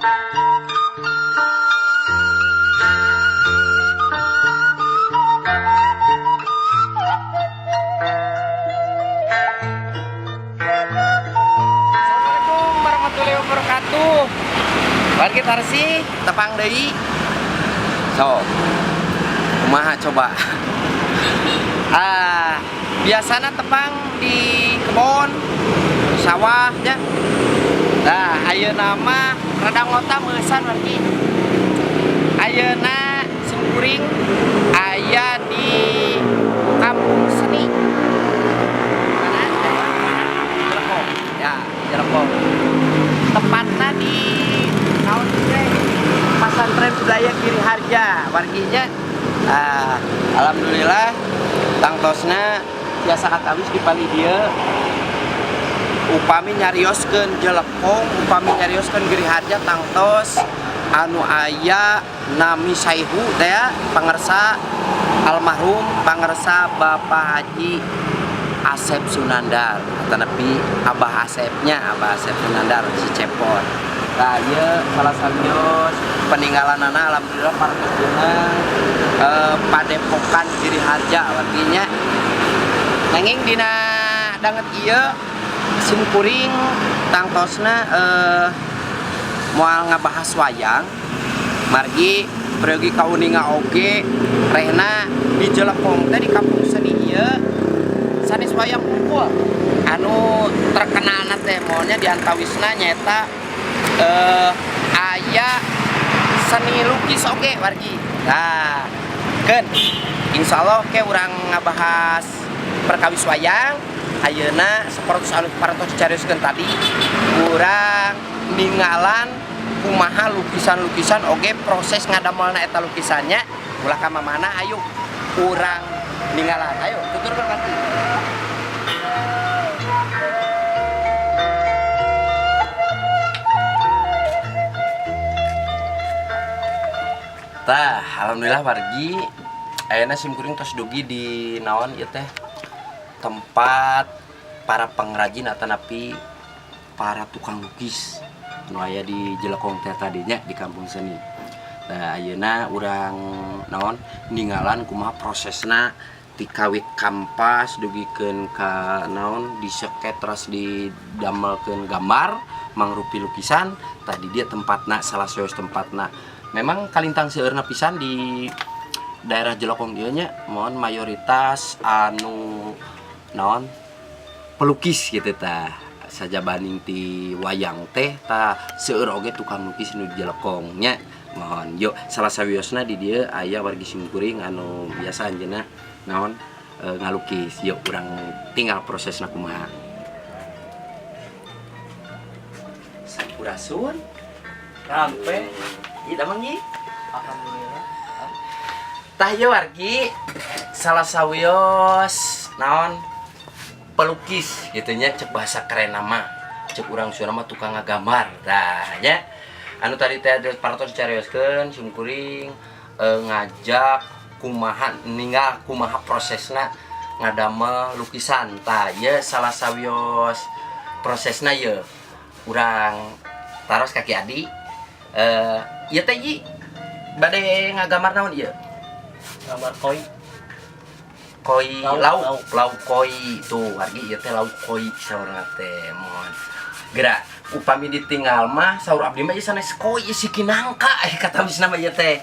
Assalamualaikum warahmatullahi wabarakatuh. Bagi tarsi tepang deui. So, kumaha coba. Biasana tepang di kebon, sawahnya. Nah, ayeuna mah rada ngota meusan wargi. Ayeuna simkuring aya di kampung seni. Mana? Jelekong. Ya, Jelekong. Tepatnya di tahun ini Pesantren Budaya Giriharja warginya. Alhamdulillah tangtosna biasa katawis di pali dia upami nyarioskeun Jelekong, upami nyarioskeun Giriharja tangtos anu aya nami Saihu teh pangersa almarhum pangersa Bapak Haji Asep Sunandar atau nepi Abah Asepnya, Abah Asep Sunandar si Cepot. Nah, ieu salah satu peninggalanana alhamdulillah parkesna Padepokan Giriharja artinya nanging dina danget ieu simkuring tangtosna moal ngabahas wayang margi pergi ka uninga oge rehna di Jelekong teh di kampung seni ieu sanes wayang kumpul anu terkenalna teh moalnya di antawisna nyata aya seni lukis oge wargi. Nah, keun insyaallah ke urang ngabahas perkawis wayang ayeuna sapertos anu parantos dicarioskeun tadi urang ningalan kumaha lukisan-lukisan oge proses ngadamelna eta lukisannya ulah ka mamana ayo urang ningalan. Ayo tuturkeun kaki. Tah, alhamdulillah wargi ayeuna simkuring tos dugi di naon ieu teh tempat para pengrajin atau napi para tukang lukis anu aya di Jelekong teh tadinya di kampung seni. Nah, ayeuna urang naon ningalan kumaha prosesna ti kawit kampas dugikeun ka naon diseket terus didamelkeun gambar mangrupi lukisan tadi dia tempatna salah saeus tempatna. Memang kalintang seueurna pisan di daerah Jelekong dieu nya mohon mayoritas anu naon pelukis gitu tah saja banding ti wayang teh tah seueur oge tukang lukis nu di Jelekong nya mohon yuk salah sawiosna di dieu aya wargi simkuring anu biasa anjeunna naon ngalukis yuk urang tinggal prosesna kumaha sampurasun rampe ieu damang ieu alhamdulillah tah ieu wargi salah sawios naon pelukis gitu nya cek bahasa keren nama cek urang suara mah tukang ngagambar tah nya anu tadi teh parantos dicarioskeun simkuring ngajak kumaha ninggal kumaha prosesna ngadamel lukisan tah ieu salah sawios prosesna ieu urang taros kaki adi ieu teh ieu bade ngagambar naon ieu gambar koi lauk koi tuh wargi ieu teh lauk koi saurna teh mohon geura upami ditinggal mah saur abdi mah ieu sanes koi siki nangka katawisna mah ieu teh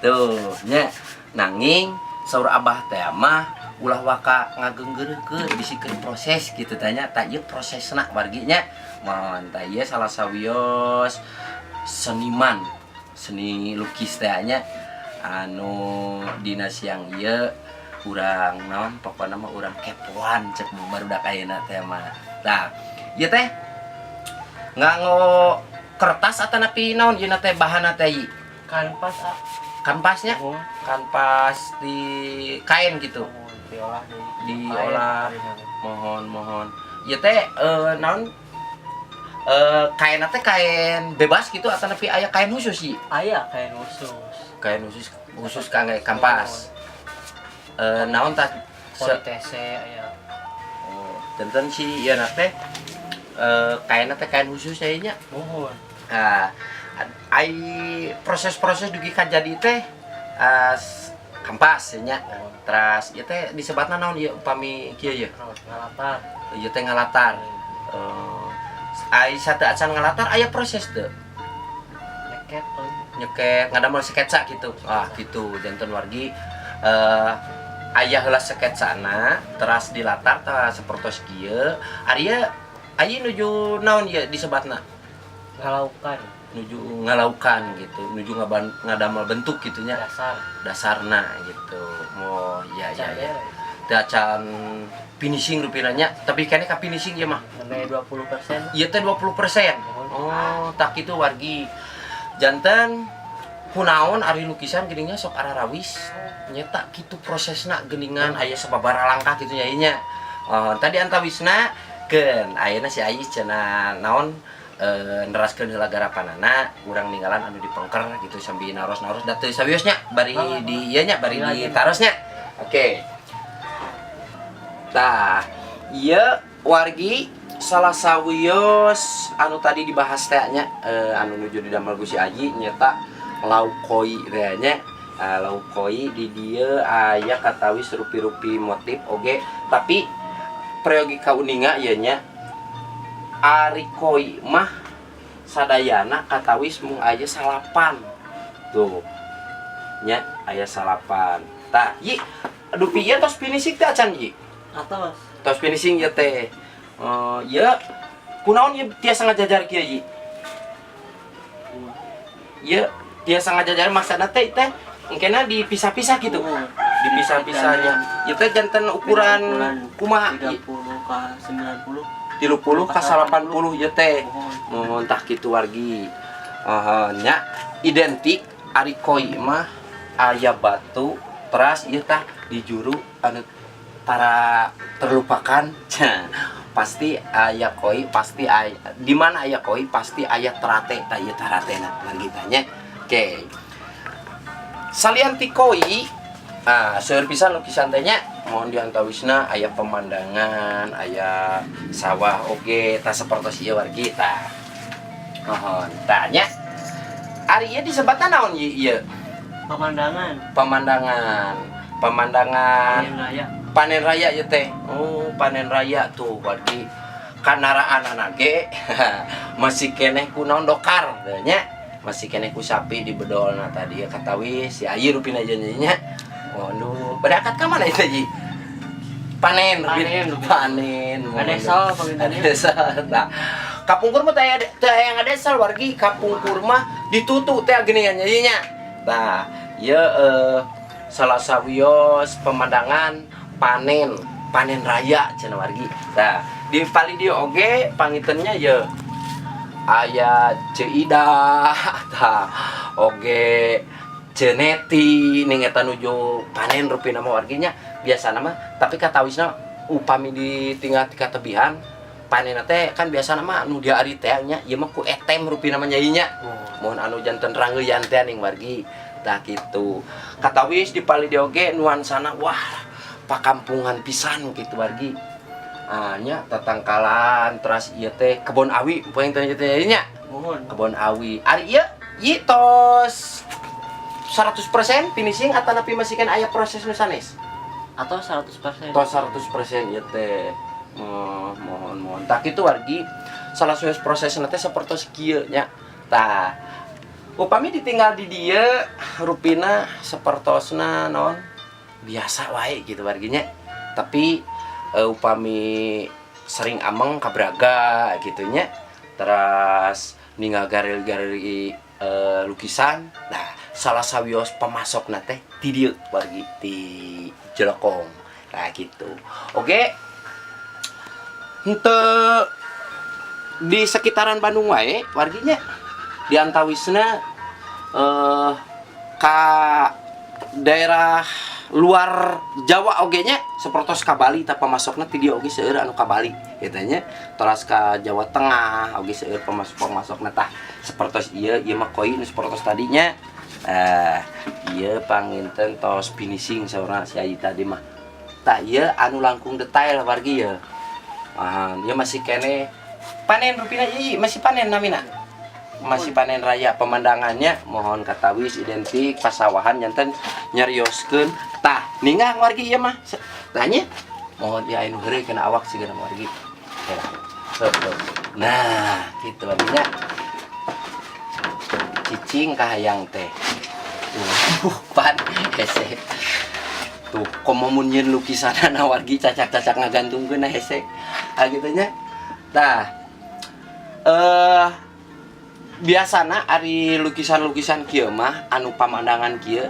tuh nya nanging saur abah teh mah ulah waka ngageunggeureukkeun bisikeun proses kitu tanya tah ieu prosesna wargi nya mohon tah ieu salah sawios seniman seni lukis teh nya anu dina siang ieu urang naon pokona mah urang kepoan cek barudak ayeuna teh mah. Tah, ieu teh nganggo kertas atau napi naon ieu teh bahanna teh kanvas kanvasnya kanvas di kain gitu diolah mohon ieu teh naon kain teh kain bebas gitu atau napi aya kain khusus sih aya kain khusus kangge kanvas naon tah TC aya tenten si ieu teh kainna teh kain khusus aya nya mohon ai proses-proses dugi jadi teh kampas nya. Terus ieu teh disebatna naon ieu upami kieu ye? Ngalatar. Ieu teh ngalatar. Ai sate acan ngalatar aya proses teu? Nyeket tuh. Nyeket ngadamel sketsa gitu. Gitu janten wargi aya heula sketsana teras dilatar tah sapertos kieu. Ari aya nuju naon ieu disebatna? Ngalaukan. Nuju ngalaukan gitu, nuju ngadamel bentuk gitunya. Dasarna gitu. Oh iya. Teu acan finishing rupinanya, tapi kene ka finishing ya mah. Sampai 20%. Ieu teh 20%. Oh, tak kitu wargi. Janten kunaon ari lukisan geuningan sok ararawis. Nyata kitu prosesna geuningan aya sababaraha langkah kitu nya nya. Tadi antawisna keun ayeuna si Ais cenah naon neraskeun heula garapanana urang ninggalan anu dipengker gitu sambil naros-naros da teu sawiosnya bari di ieu nya bari di tarosnya. Oke. Tah, ieu wargi salah sawios anu tadi dibahas teh nya anu nuju didamel ku si Aji nyata lauk koi teh nya. Lauk koi di dieu aya katawis rupi-rupi motif oge, tapi prayogi kauninga ieu nya ari koi mah sadayana katawis mung aya salapan. Tuh. Nya aya salapan. Tah, Yi, aduh pieu tos finishing teh acan Yi? Atos. Tos finishing ya teh. Ya kunaon ieu tiasa ngajajar kieu Yi? Ya tiasa ngajajar maksudna teh engkena dipisah-pisah gitu. Dipisah-pisahnya. Ieu teh janten ukuran kumaha? 30 ka 90. 30 ka 80 ieu teh. Mun tah kitu wargi. Nya identik ari koi mah aya batu teras ieu tah di juru anu para terlupakan. Pasti aya koi, pasti aya di mana aya koi pasti aya terate tah ieu taratena lagi tanya. Oke. Salian ti koi seueur pisan lukisan teh nya mohon diantawisna aya pemandangan, aya sawah oge tah sapertos ieu wargi tah. Mohon tanya. Ari ieu disebutna naon ieu? Pemandangan. Pemandangan Raya. panen raya ya teh. Oh, panen raya tuh wargi kanaraanana ge masih keneh ku naon dokar teh nya. Masih keneh ku sapi di bedolna tadi ya katawis si Ayi rupina janjinya. Waduh, berangkat ka mana itu Ji? Panen. Ngadesal palintannya. Nah, kapungkur mah teh aya ngadesal wargi, kapungkur mah ditutu teh geuningan nya. Nah, ieu salah sawios pemandangan panen raya cenah wargi. Nah, di Palidio oge pangitennya ya aya Ceida tah oge Ceneti ning eta nuju panen rupina mah warginya biasana mah tapi katawisna upami ditinggal ti katebihan panenna teh kan biasana mah anu dia ari teh nya ieu mah ku etem rupina mah nyai nya. Mohon anu janten ranggeuyan teh ning wargi. Tah kitu. Katawis di Palidio oge nuansana wah pakampungan pisan gitu wargi. Nya tatangkalan terus ieu teh kebon awi poin teh nya. Kebon awi. Ari ieu tos 100% finishing atau napi masih kan aya proses nu sanes? Atau 100%. Tos 100% ieu teh. Mohon. Tak kitu wargi salah satu prosesna teh sapertos kieu nya. Tah upami ditinggal di dieu rupina sapertosna naon biasa wae gitu warginya. Tapi upami sering ameng kabraga gitunya terus ninggal garil-garil lukisan. Nah, salah sawios pemasokna teh di dieu wargi di Jelokong. Nah gitu. Oke. Henteu di sekitaran Bandung wae warginya di antawisna ka daerah luar Jawa oge nya sapertos ka Bali tah pamasokna ti dieu oge seueur anu ka Bali eta nya teras ka Jawa Tengah oge seueur pamasokna tah sapertos ieu mah koi nu sapertos tadinya ieu panginten tos finishing saurna si Ayi tadi mah tah ieu anu langkung detail wargi ieu masih kene panen rupina ieu masih panen namina masih panen raya pemandangannya mohon katawis identik pasawahan jantan nyarioskeun tah ningang wargi ieu mah tanya mohon ya anu heureuy kana awak sigeuna wargi nah gitu warginya cicing kahayang teh pan hese tuh komomun nyeun lukisanana wargi cacak-cacak ngagantungkeun hese gitu nya tah biasana ari lukisan-lukisan kieu mah anu pamandangan kieu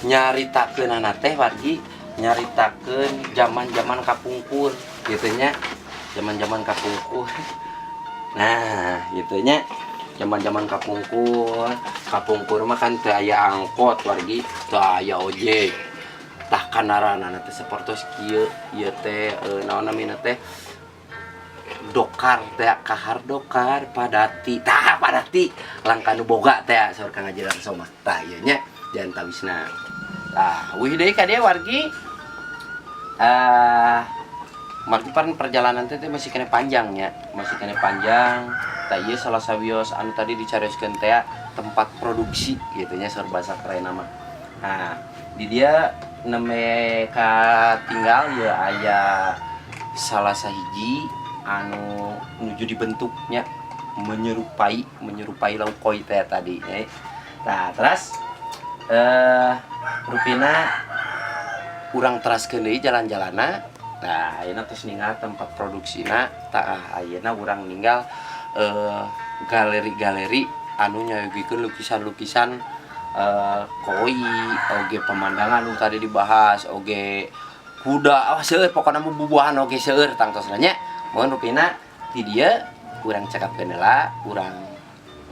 nyaritakeunana teh wargi nyaritakeun zaman-zaman kapungkur gitu nya zaman-zaman kapungkur nah gitu nya zaman-zaman kapungkur mah kan teu aya angkot wargi teu aya ojek tah kandaranana teh sapertos kieu ieu teh naon namina teh dokar teh kahar dokar padati tah padati langka nu boga teh saur Kang Haji Darso mah tah ieu nya jangan tawisna tah wih deui ka dieu wargi margi pan perjalanan teh masih kena panjang nya masih kena panjang tah ieu salah sawios anu tadi dicarioskeun teh tempat produksi gitu nya saur bahasa kerenna mah nah di dia neme ka tinggal ya aya salah sahiji anu nuju dibentuknya menyerupai lauk koi teh tadi nah terus rupina urang teraskeun deui jalan-jalanna nah ayeuna tos ninggal tempat produksina tah ayeuna urang ninggal galeri-galeri anu nyayogikeun lukisan-lukisan koi oge pemandangan anu tadi dibahas oge kuda seueur pokona bubuahan oge seueur tangtosna nya mohon rupina di dia urang cakapkeun heula urang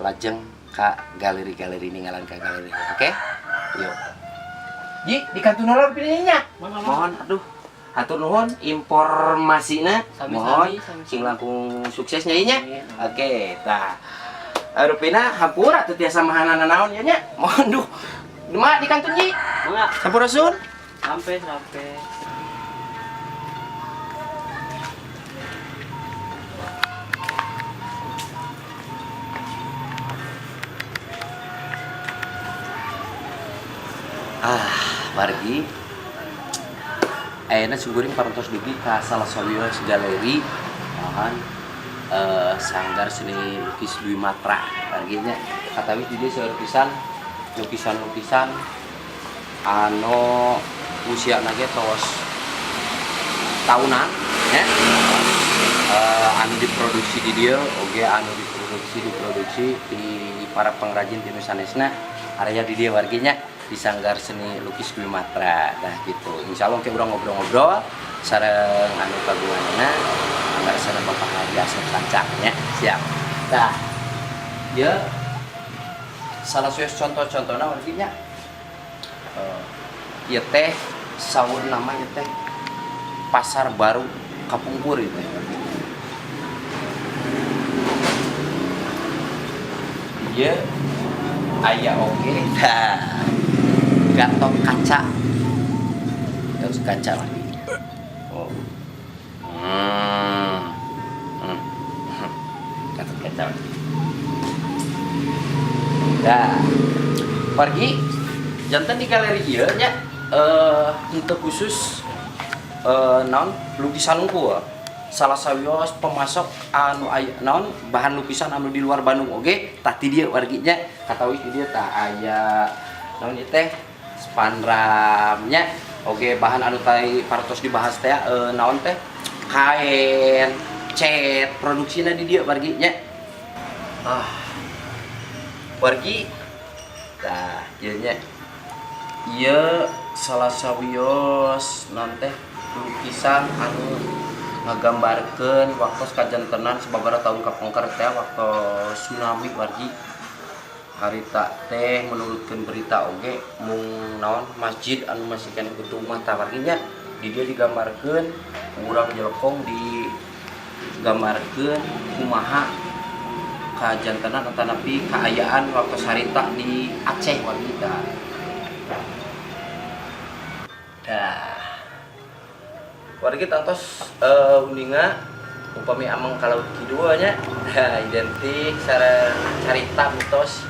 lajeng ka galeri-galeri ninggalan ka galeri oke yuk Ji dikantun heula rupina nya mohon aduh hatur nuhun informasina mohon sing langkung suksesnya ieu nya oke tah rupina hampur atuh tiasa mahanana naon nya nya mohon duh mak dikantun Ji Mangga. sampurasun Sampai. wargi ayeuna sungguring parantos dugi ka salah sawios galeri mohon sanggar seni lukis Dwi Matra wargi nya katawis di dieu seueur pisan lukisan-lukisan anu usiana ge tos tahunan nya anu diproduksi di dieu oge anu diproduksi di para pengrajin di sanesna area di dieu wargi nya di sanggar seni lukis Dwi Matra nah gitu insyaallah kita urang ngobrol-ngobrol sareng anu kagunganna anggar sana Bapak Haji Asep Kancaknya siap nah ya salah satu contoh-contohna wargi nya ieu teh saur namanya teh pasar baru Kapungkur itu ieu aya oge tah gatot kaca gatot kaca lagi oh gatot kaca lagi dah pergi jantan di galeri ieu nya untuk khusus naon lukisan unggul salah sawios pemasok anu aya naon bahan lukisan anu di luar Bandung oge tah ti dieu wargi nya katawis di dieu tah aya naon ieu teh spandramnya oge bahan anu tadi parantos dibahas teh naon teh kain cat produksina di dieu wargi nya wargi tah ieu nya ieu salah sawios naon teh lukisan anu ngagambarkeun waktu kajantenan sababaraha tahun kapungkur teh waktu tsunami wargi harita teh menurutkeun berita oge mung naon masjid anu masih kena gedung mah tah wargi nya di dieu digambarkeun urang jelekong digambarkeun kumaha kajantenan atanapi kaayaan waktu harita di Aceh wargi tah wargi tantos uninga upami ameng kalau kiduanya identik sareng carita mitos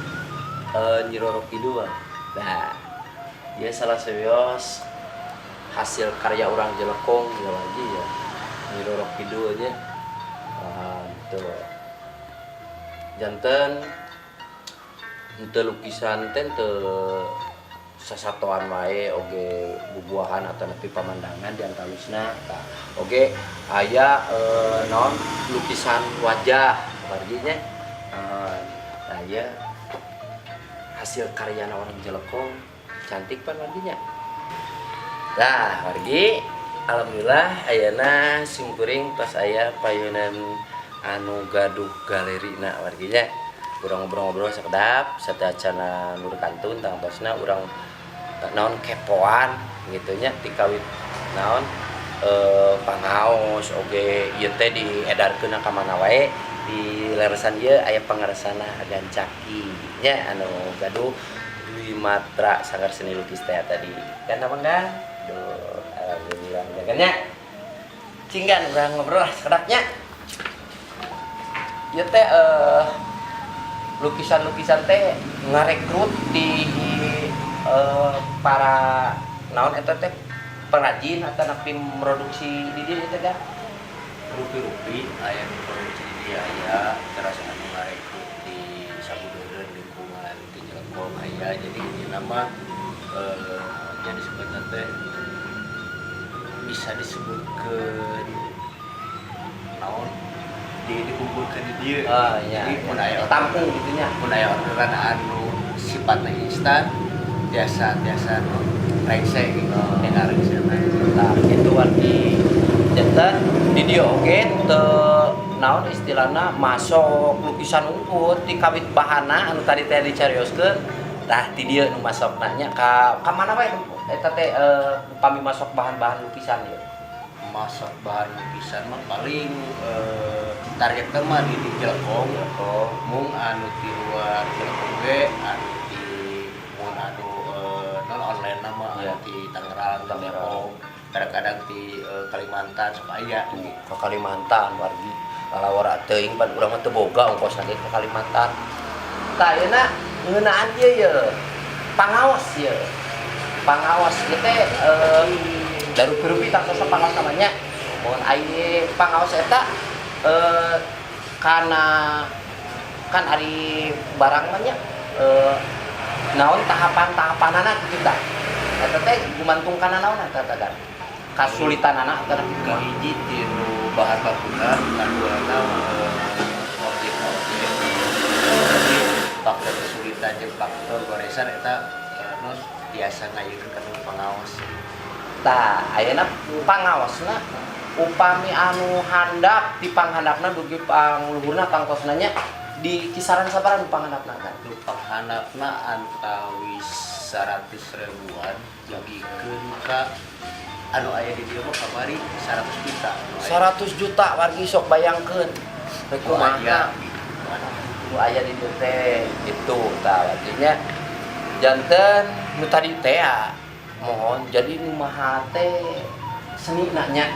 Nyi Roro Kidul. Nah, dia salah sewios hasil karya orang Jelekong ya lagi ya Nyi Roro Kidul nya. Tuh. Janten henteu lukisan teh teu sasatoan wae oge bubuahan atau nepi pamandangan di antawisna. Tah, oge aya naon lukisan wajah warginya. Nah, ya hasil karya orang Jelekong cantik pan warginya. Nah, wargi alhamdulillah ayeuna simkuring tos aya payunan anu gaduh galerina warginya. Urang ngobrol-ngobrol sakedap sateuacana nur kantun tangtosna urang naon kepoan gitu nya ti kawit naon pangaos oge ieu teh diedarkeun ka mana wae di leresan ieu aya pangaresana Gancaki nya anu gaduh Dwi Matra Sanggar Seni Lukis teh tadi kan apa enggak duh alhamdulillah jaganya cinggan urang ngobrol sakedapnya ieu teh lukisan-lukisan teh ngarekrut di para naon eta teh pengrajin atau napi produksi di dieu teh kan rupi-rupi aya produksi di dieu aya terus anu ngarekrut di sabudeureun lingkungan di Jelekong aya jadi ini nama jadi disebutna teh bisa disebutkeun naon dikumpulkan di dia. Iya. Jadi mun aya tampung gitu nya. Mun aya orderan anu sifatna instan biasa nu rengse gitu. Dengar sana. Nah, itu arti jantan di dia oge teu naon istilahna masuk lukisan unggul di kawit bahana anu tadi teh dicarioskeun. Tah di dieu nu masokna nya ka mana wae eta teh upami masuk bahan-bahan lukisan ieu. Masak bahan lukisan mah paling target mah di Jelekong. Mung anu ti luar Jelekong ge anu di mun anu non online nama anu di Tangerang, Depok, kadang-kadang di Kalimantan sok aya gitu. Ke Kalimantan wargi lalawara teuing pan urang mah teu boga ongkos lagi ke Kalimantan. Tah ayeuna ngeunaan ieu ye pangaos ye. Pangaos ieu teh dari rupi tak sosok pangaos namanya. Mun aya pangaos eta karena kan ari barang mah nya naon tahapan-tahapanana kitu tah. Eta teh gumantung kana naon eta teh kan. Kasulitanana eta Kahiji ti nu bahan bakuna, kaduana objek-objek. Jadi faktor kesulitan jeung faktor goresan eta non biasa ngayeun ka pangaos. Tah, ayeuna pangaosna upami anu handap di panghandapna dugi pangluhurna tangkosna nya di kisaran sabaraha nu panghandapna kan? Nu panghandapna antawis 100 ribuan jagikeun ka anu aya di dieu mah kamari 100 juta. 100 juta wargi sok bayangkeun. Rek kumaha nu aya di dieu teh itu tah artinya janten nu tadi teh mohon jadi nu maha teh seni nya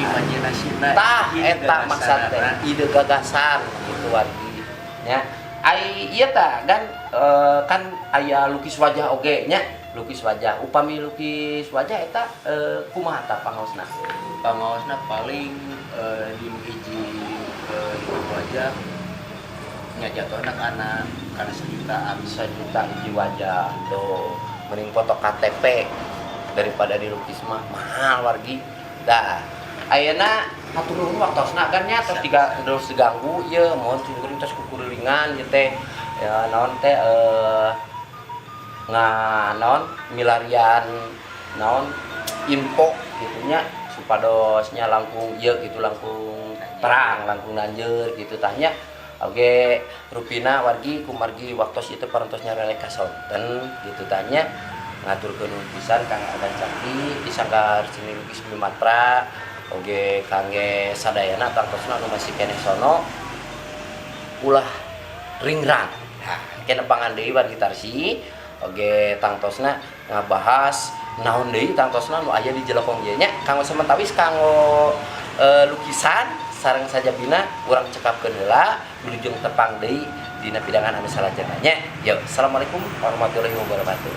imajinasina tah eta maksud teh ide gagasan gitu wargi nya ai ieu tah dan kan aya lukis wajah oge nya lukis wajah upami lukis wajah eta kumaha tah pangaosna paling di hiji wajah nya jatuhna kana sejutaan sejuta hiji wajah do mending foto KTP daripada dilukis mah mahal wargi. Dah ayeuna hatur nuhun waktosna kan nya terus diganggu ieu mohon cungkuring tos kukuringan ieu teh ya naon teh naon milarian naon info gitu nya supadosnya langkung ieu gitu langkung terang langkung nanjeur gitu tanya. Oke, rupina wargi kumargi waktos itu parentosnya relek kasonten gitu tanya ngaturkeun lukisan Kang Gancaki di Sanggar Seni Lukis Dwi Matra oge kangge sadayana tangtosna nu masih keneh sono ulah ringrang. Nah, kena pangan deui wargi Tarsi oge tangtosna ngabahas naon deui tangtosna nu aya di Jelekong ieu nya kanggo sementawis kanggo lukisan sareng saja bina urang cekapkeun heula wilujeng tepang deui dina pidangan anu salajengna nya. Yo, assalamualaikum warahmatullahi wabarakatuh.